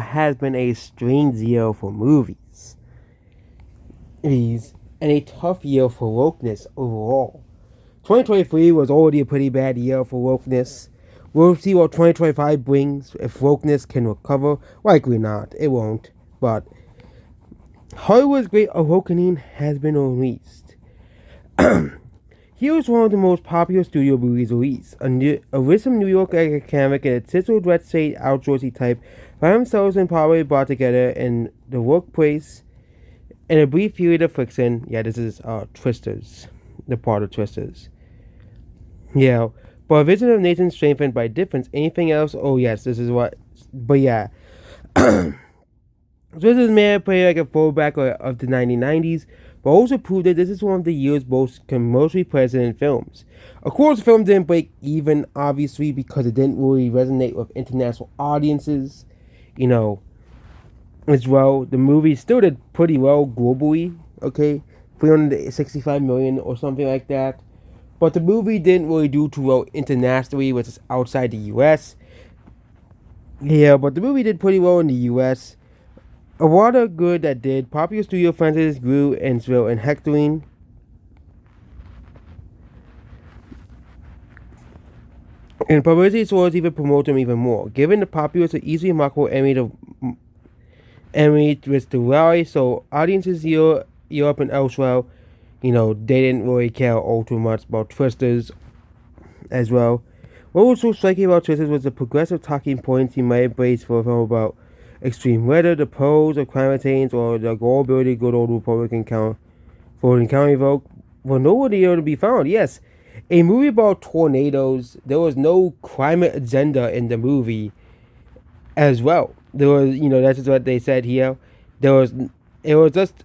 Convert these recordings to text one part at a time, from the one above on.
has been a strange year for movies. And a tough year for wokeness overall. 2023 was already a pretty bad year for wokeness. We'll see what 2025 brings, if wokeness can recover. Likely not, it won't. But Hollywood's Great Awakening has been released. Here's one of the most popular studio movies released. A wisdom New York academic and a titled red state outdoorsy type find themselves in power brought together in the workplace in a brief period of friction. Yeah, this is Twisters, the part of Twisters. Yeah, but a vision of Nathan strengthened by difference. Anything else? Oh yes, this is what. But yeah, Twisters may have played like a throwback of the 1990s, but also proved that this is one of the year's most commercially present films. Of course, the film didn't break even, obviously, because it didn't really resonate with international audiences, as well. The movie still did pretty well globally, okay? 365 million or something like that. But the movie didn't really do too well internationally, which is outside the US. Yeah, but the movie did pretty well in the US. A lot of good that did. Popular studio franchises grew and thrill and hectoring. And publicity sources even promote them even more. Given the popular so easily marketable Emmy with the rally, so audiences here, Europe and elsewhere, they didn't really care all too much about Twisters as well. What was so striking about Twisters was the progressive talking points he might embrace for a film about extreme weather, the pros of climate change, or the globally good old Republican county vote were nowhere near to be found. Yes, a movie about tornadoes, there was no climate agenda in the movie as well. There was, that's just what they said here. It was just,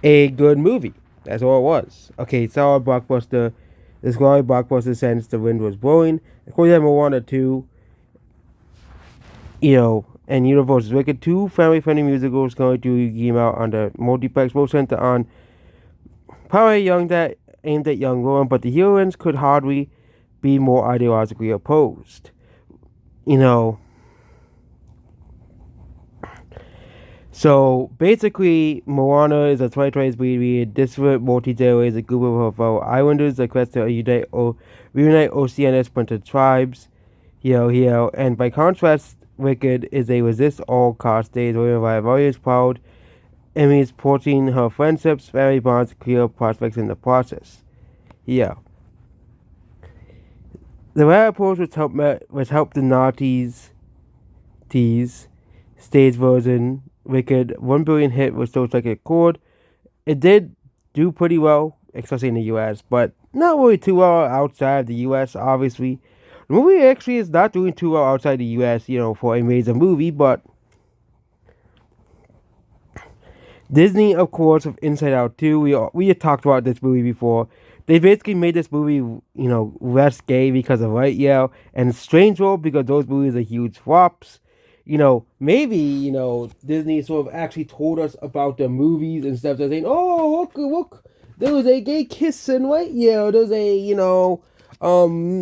a good movie. That's all it was. Okay, solid blockbuster. This solid blockbuster since the wind was blowing. Of course, you have Moana 2, and Universal's Wicked, two family-friendly musicals going to came out on the multiplex, both centered on probably aimed at young women, but the heroines could hardly be more ideologically opposed. So basically, Moana is a 2020s movie. Disparate multi-generations, a group of fellow islanders that quest to reunite Oceania's splintered tribes. And by contrast, Wicked is a resist all cost stage where Viola is proud and is porting her friendships, family bonds, clear prospects in the process. The latter approach which helped the Nazis stage version Wicked 1 billion hit was still striking a chord. It did do pretty well, especially in the US, but not really too well outside the US, obviously. The movie actually is not doing too well outside the US, for a major movie, but Disney, of course, with Inside Out 2, we had talked about this movie before. They basically made this movie, less gay because of Lightyear, and Strange World because those movies are huge flops. Maybe, Disney sort of actually told us about the movies instead of just saying, oh, look, there was a gay kiss in Lightyear,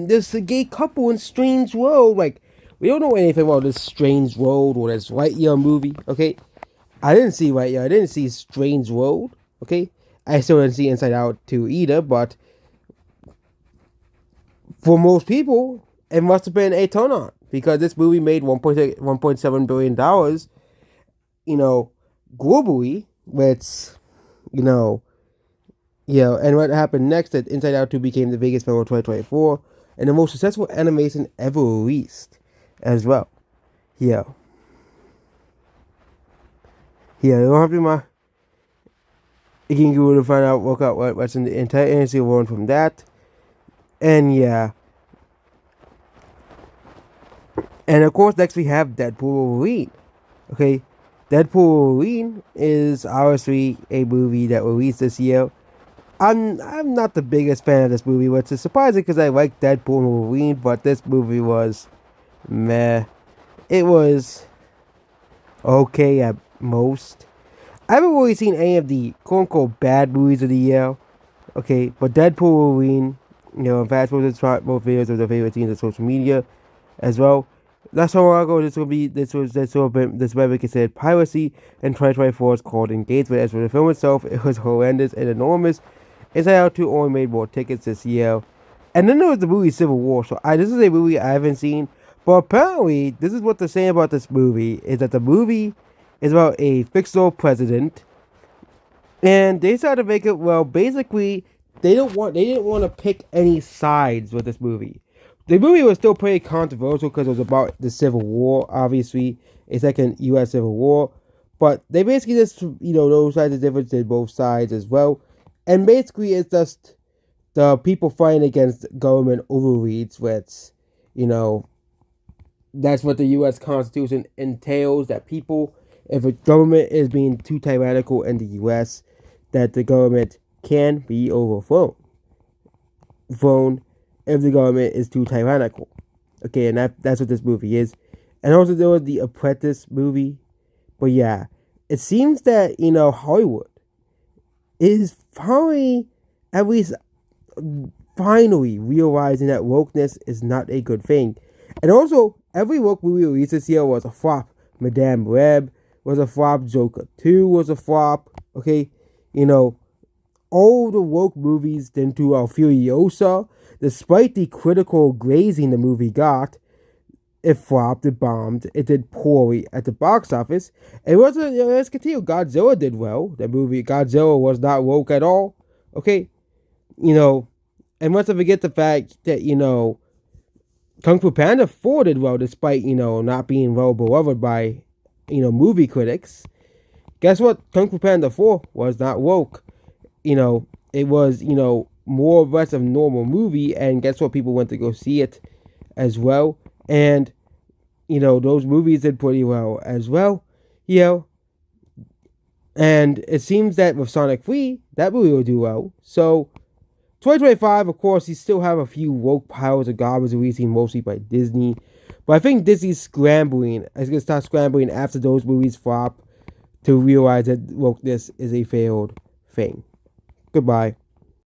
there's a gay couple in Strange World. Like, we don't know anything about this Strange World or this Lightyear movie, okay? I didn't see Lightyear, I didn't see Strange World, okay? I still didn't see Inside Out 2 either, but for most people, it must have been a turn on because this movie made $1.7 billion, globally, which, and what happened next, that Inside Out 2 became the biggest film of 2024 and the most successful animation ever released as well. You don't have to be you can go to find out, work out what's in the entire industry learn from that. And and of course next we have Deadpool Wolverine. Okay, Deadpool Wolverine is obviously a movie that released this year. I'm not the biggest fan of this movie, which is surprising because I like Deadpool and Wolverine, but this movie was meh. It was okay at most. I haven't really seen any of the quote-unquote bad movies of the year. Okay, but Deadpool Wolverine, fast forward to both videos of the favorite scenes on social media as well. Not so long ago, this will be considered piracy, and 2024 is called engagement. As for the film itself, it was horrendous and enormous. Inside Out 2 only made more tickets this year. And then there was the movie Civil War. So this is a movie I haven't seen, but apparently this is what they're saying about this movie is that the movie is about a fictional president, and they decided to make it basically they didn't want to pick any sides with this movie. The movie was still pretty controversial because it was about the Civil War, obviously, a second U.S. Civil War. But they basically just, those sides of difference in both sides as well. And basically, it's just the people fighting against government overreach, which, you know, that's what the U.S. Constitution entails, that people, if a government is being too tyrannical in the U.S., that the government can be overthrown if the government is too tyrannical. Okay, and that's what this movie is. And also there was the Apprentice movie. But yeah, it seems that, Hollywood is probably at least finally realizing that wokeness is not a good thing. And also, every woke movie released this year was a flop. Madame Web was a flop. Joker 2 was a flop. Okay, all the woke movies didn't do Furiosa. Despite the critical grazing the movie got, it flopped, it bombed, it did poorly at the box office. It wasn't, let's continue. Godzilla did well. The movie Godzilla was not woke at all. Okay, and let's not forget the fact that, Kung Fu Panda 4 did well despite, not being well beloved by, movie critics. Guess what? Kung Fu Panda 4 was not woke. It was, more or less a normal movie, and guess what? People went to go see it as well. And, those movies did pretty well as well. And it seems that with Sonic 3, that movie will do well. So, 2025, of course, you still have a few woke piles of garbage releasing mostly by Disney. But I think Disney's scrambling. It's going to start scrambling after those movies flop to realize that wokeness is a failed thing. Goodbye.